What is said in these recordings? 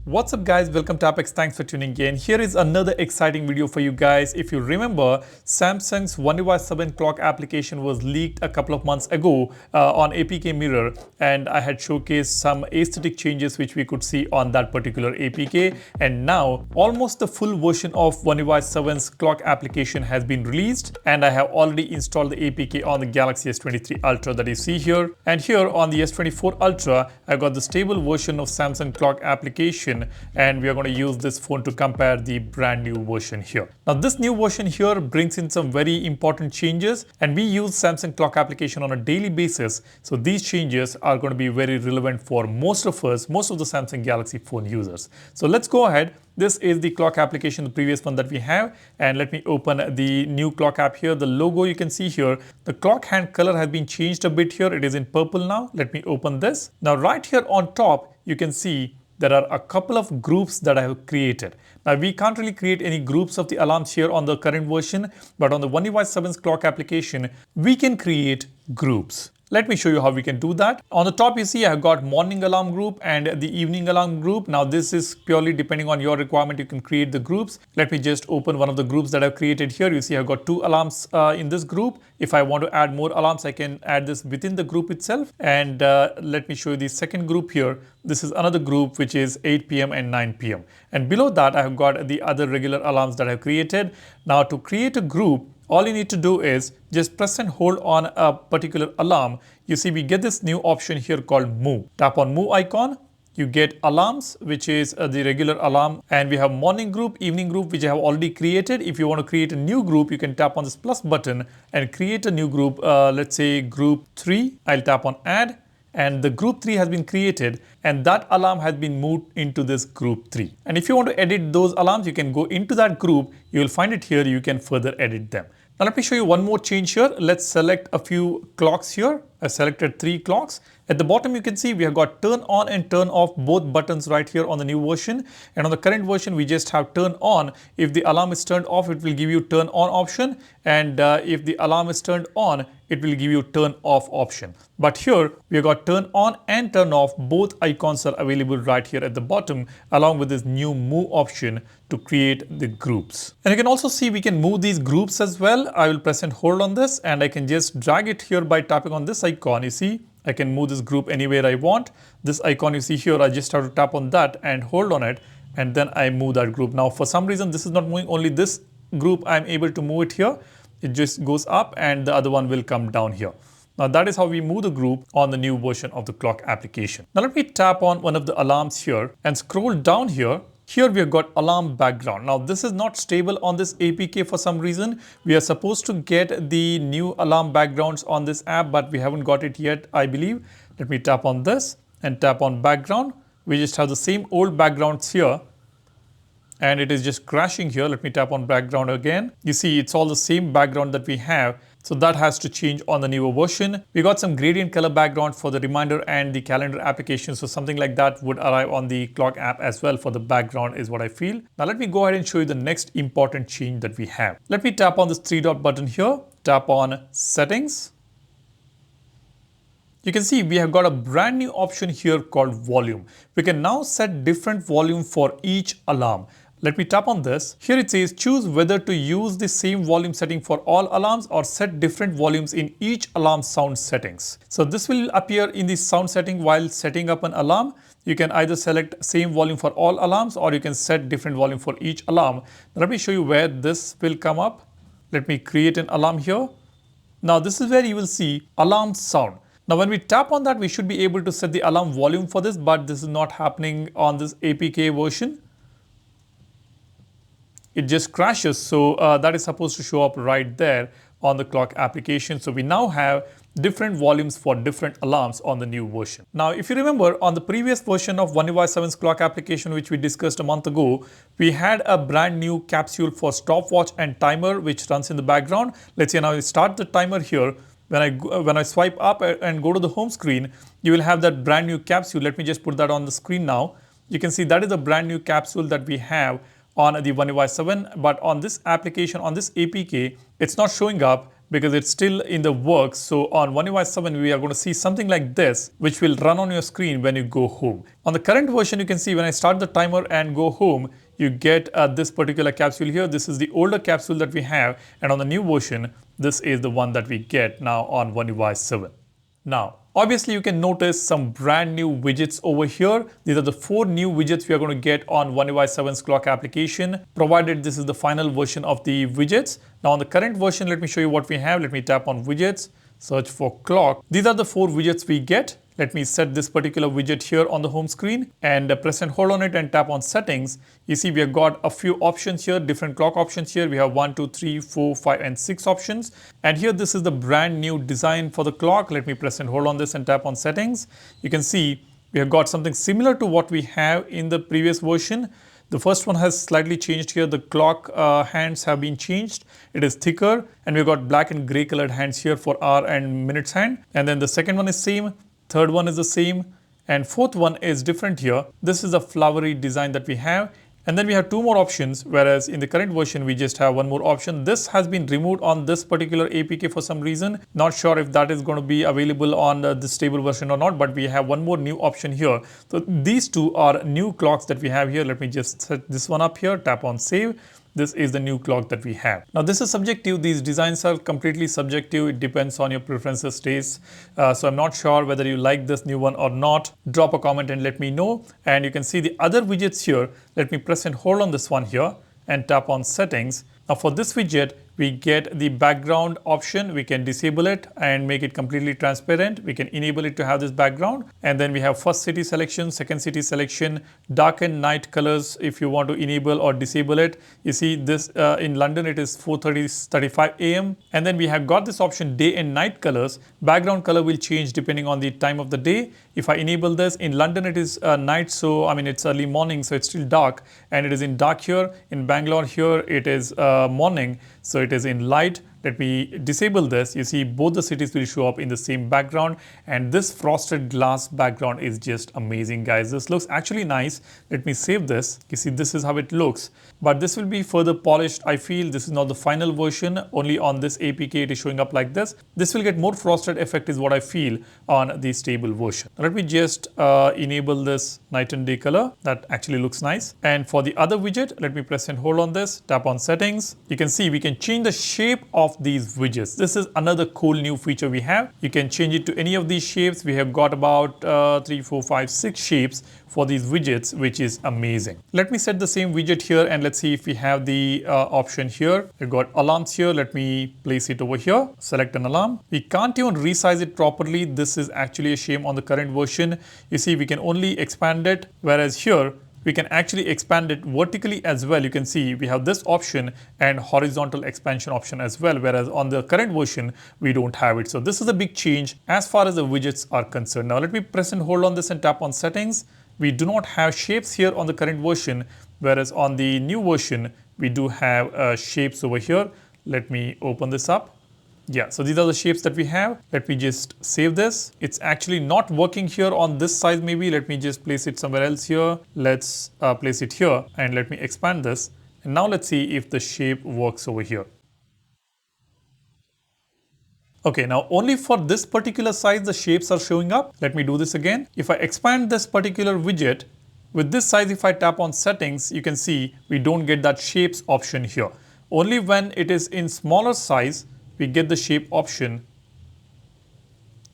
What's up guys, welcome to Apex, thanks for tuning in. Here is another exciting video for you guys. If you remember, Samsung's One UI 7 clock application was leaked a couple of months ago on APK Mirror, and I had showcased some aesthetic changes which we could see on that particular APK, and now almost the full version of One UI 7's clock application has been released, and I have already installed the APK on the Galaxy S23 Ultra that you see here, and here on the S24 Ultra I got the stable version of Samsung clock application, and we are going to use this phone to compare the brand new version here. Now this new version here brings in some very important changes, and we use Samsung clock application on a daily basis, so these changes are going to be very relevant for most of us, most of the Samsung Galaxy phone users. So let's go ahead. This is the clock application, the previous one that we have, and let me open the new clock app here. The logo you can see here, the clock hand color has been changed a bit here. It is in purple now. Let me open this. Now right here on top you can see there are a couple of groups that I have created. Now we can't really create any groups of the alarms here on the current version, but on the One UI 7's clock application we can create groups. Let me show you how we can do that. On the top you see I have got morning alarm group and the evening alarm group. Now this is purely depending on your requirement, you can create the groups. Let me just open one of the groups that I've created here. You see I've got 2 alarms in this group. If I want to add more alarms, I can add this within the group itself. And let me show you the second group here. This is another group which is 8 p.m. and 9 p.m. And below that I have got the other regular alarms that I've created. Now to create a group, all you need to do is just press and hold on a particular alarm. You see we get this new option here called move. Tap on move icon. You get alarms, which is the regular alarm, and we have morning group, evening group, which I have already created. If you want to create a new group, you can tap on this plus button and create a new group. Let's say group 3. I'll tap on add, and the group 3 has been created, and that alarm has been moved into this group 3. And if you want to edit those alarms, you can go into that group. You will find it here. You can further edit them. Now let me show you one more change here. Let's select a few clocks here. I selected 3 clocks. At the bottom you can see we have got turn on and turn off both buttons right here on the new version, and on the current version we just have turn on. If the alarm is turned off, it will give you turn on option, and if the alarm is turned on, it will give you turn off option. But here we have got turn on and turn off, both icons are available right here at the bottom, along with this new move option to create the groups. And you can also see we can move these groups as well. I will press and hold on this, and I can just drag it here by tapping on this icon. You see I can move this group anywhere I want. This icon you see here, I just have to tap on that and hold on it, and then I move that group. Now for some reason this is not moving, only this group I'm able to move it here. It just goes up and the other one will come down here. Now that is how we move the group on the new version of the clock application. Now let me tap on one of the alarms here and scroll down here. Here we have got alarm background. Now this is not stable on this APK for some reason. We are supposed to get the new alarm backgrounds on this app, but we haven't got it yet, I believe. Let me tap on this and tap on background. We just have the same old backgrounds here, and it is just crashing here. Let me tap on background again. You see it's all the same background that we have. So that has to change on the newer version. We got some gradient color background for the reminder and the calendar application. So something like that would arrive on the clock app as well for the background is what I feel. Now let me go ahead and show you the next important change that we have. Let me tap on this 3-dot button here. Tap on settings. You can see we have got a brand new option here called volume. We can now set different volume for each alarm. Let me tap on this. Here it says choose whether to use the same volume setting for all alarms or set different volumes in each alarm sound settings. So this will appear in the sound setting while setting up an alarm. You can either select same volume for all alarms or you can set different volume for each alarm. Now let me show you where this will come up. Let me create an alarm here. Now this is where you will see alarm sound. Now when we tap on that, we should be able to set the alarm volume for this, but this is not happening on this APK version. It just crashes, so that is supposed to show up right there on the clock application. So we now have different volumes for different alarms on the new version. Now if you remember, on the previous version of One UI 7's clock application, which we discussed a month ago, we had a brand new capsule for stopwatch and timer which runs in the background. Let's say now we start the timer here. When I swipe up and go to the home screen, you will have that brand new capsule. Let me just put that on the screen now. You can see that is a brand new capsule that we have on the One UI 7, but on this application, on this APK, it's not showing up. because it's still in the works. So on One UI 7, we are going to see something like this, which will run on your screen when you go home. On the current version, you can see when I start the timer and go home, you get this particular capsule here. This is the older capsule that we have, and on the new version, this is the one that we get now on One UI 7. Now, obviously you can notice some brand new widgets over here. These are the 4 new widgets we are going to get on One UI 7's clock application, provided this is the final version of the widgets. Now on the current version, let me show you what we have. Let me tap on widgets, search for clock. These are the 4 widgets we get. Let me set this particular widget here on the home screen and press and hold on it and tap on settings. You see we have got a few options here, different clock options here. We have 1, 2, 3, 4, 5 and 6 options. And here this is the brand new design for the clock. Let me press and hold on this and tap on settings. You can see we have got something similar to what we have in the previous version. The first one has slightly changed here. The clock hands have been changed. It is thicker and we've got black and gray colored hands here for hour and minutes hand. And then the second one is same. Third one is the same, and fourth one is different here. This is a flowery design that we have. And then we have 2 more options, whereas in the current version, we just have 1 more option. This has been removed on this particular APK for some reason. Not sure if that is going to be available on the stable version or not, but we have 1 more new option here. So these 2 are new clocks that we have here. Let me just set this one up here, tap on save. This is the new clock that we have. Now this is subjective. These designs are completely subjective. It depends on your preferences, taste. So I'm not sure whether you like this new one or not. Drop a comment and let me know. And you can see the other widgets here. Let me press and hold on this one here and tap on settings. Now for this widget, we get the background option. We can disable it and make it completely transparent. We can enable it to have this background. And then we have first city selection, second city selection, dark and night colors if you want to enable or disable it. You see this in London, it is 4:35 AM. And then we have got this option day and night colors. Background color will change depending on the time of the day. If I enable this, in London it is night, so I mean it's early morning, so it's still dark, and it is in dark here. In Bangalore here it is morning, so it is in light. Let me disable this. You see both the cities will show up in the same background, and this frosted glass background is just amazing, guys. This looks actually nice. Let me save this. You see this is how it looks, but this will be further polished. I feel this is not the final version. Only on this APK it is showing up like this. This will get more frosted effect is what I feel on the stable version. Let me just enable this night and day color. That actually looks nice. And for the other widget, let me press and hold on this, tap on settings. You can see we can change the shape of these widgets. This is another cool new feature we have. You can change it to any of these shapes. We have got about 3, 4, 5, 6 shapes for these widgets, which is amazing. Let me set the same widget here and let's see if we have the option here. We've got alarms here. Let me place it over here. Select an alarm. We can't even resize it properly. This is actually a shame on the current version. You see, we can only expand it, whereas here we can actually expand it vertically as well. You can see we have this option and horizontal expansion option as well, whereas on the current version, we don't have it. So this is a big change as far as the widgets are concerned. Now let me press and hold on this and tap on settings. We do not have shapes here on the current version, whereas on the new version, we do have shapes over here. Let me open this up. Yeah, so these are the shapes that we have. Let me just save this. It's actually not working here on this size maybe. Let me just place it somewhere else here. Let's place it here and let me expand this. And now let's see if the shape works over here. Okay, now only for this particular size the shapes are showing up. Let me do this again. If I expand this particular widget, with this size if I tap on settings, you can see we don't get that shapes option here. Only when it is in smaller size, we get the shape option.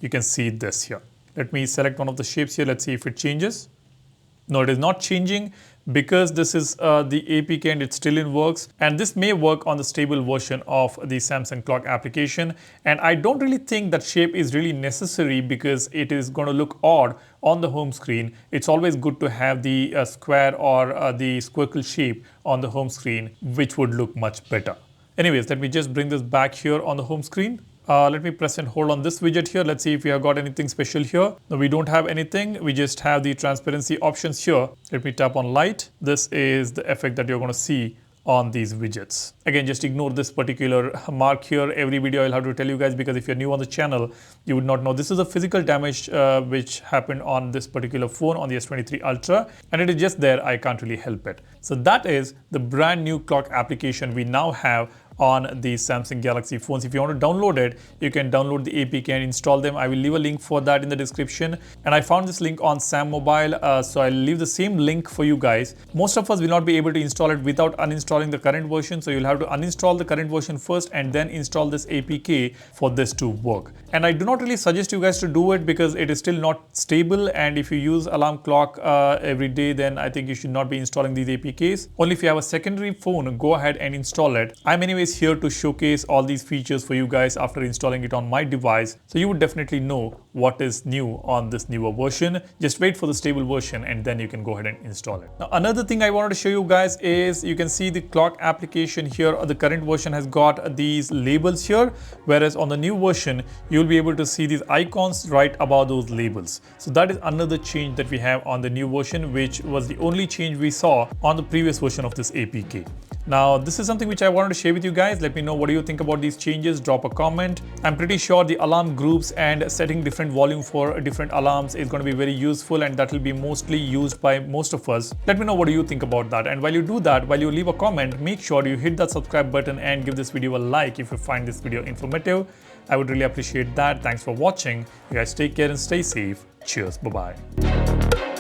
You can see this here. Let me select one of the shapes here. Let's see if it changes. No, it is not changing because this is the APK and it's still in works, and this may work on the stable version of the Samsung clock application. And I don't really think that shape is really necessary because it is going to look odd on the home screen. It's always good to have the square or the squircle shape on the home screen, which would look much better. Anyways, let me just bring this back here on the home screen. Let me press and hold on this widget here. Let's see if we have got anything special here. No, we don't have anything. We just have the transparency options here. Let me tap on light. This is the effect that you're going to see on these widgets. Again, just ignore this particular mark here. Every video I'll have to tell you guys because if you're new on the channel, you would not know. This is a physical damage which happened on this particular phone, on the S23 Ultra, and it is just there. I can't really help it. So that is the brand new clock application we now have on the Samsung Galaxy phones. If you want to download it, you can download the APK and install them. I will leave a link for that in the description, and I found this link on Sam Mobile, so I'll leave the same link for you guys. Most of us will not be able to install it without uninstalling the current version, so you'll have to uninstall the current version first and then install this APK for this to work. And I do not really suggest you guys to do it because it is still not stable, and if you use alarm clock every day, then I think you should not be installing these APKs. Only if you have a secondary phone, go ahead and install it. I'm anyways here to showcase all these features for you guys after installing it on my device, so you would definitely know what is new on this newer version. Just wait for the stable version and then you can go ahead and install it. Now, another thing I wanted to show you guys is you can see the clock application here. The current version has got these labels here, whereas on the new version you'll be able to see these icons right above those labels. So that is another change that we have on the new version, which was the only change we saw on the previous version of this APK. Now, this is something which I wanted to share with you guys. Let me know what do you think about these changes. Drop a comment. I'm pretty sure the alarm groups and setting different volume for different alarms is going to be very useful, and that will be mostly used by most of us. Let me know what do you think about that. And while you do that, while you leave a comment, make sure you hit that subscribe button and give this video a like if you find this video informative. I would really appreciate that. Thanks for watching. You guys take care and stay safe. Cheers. Bye-bye.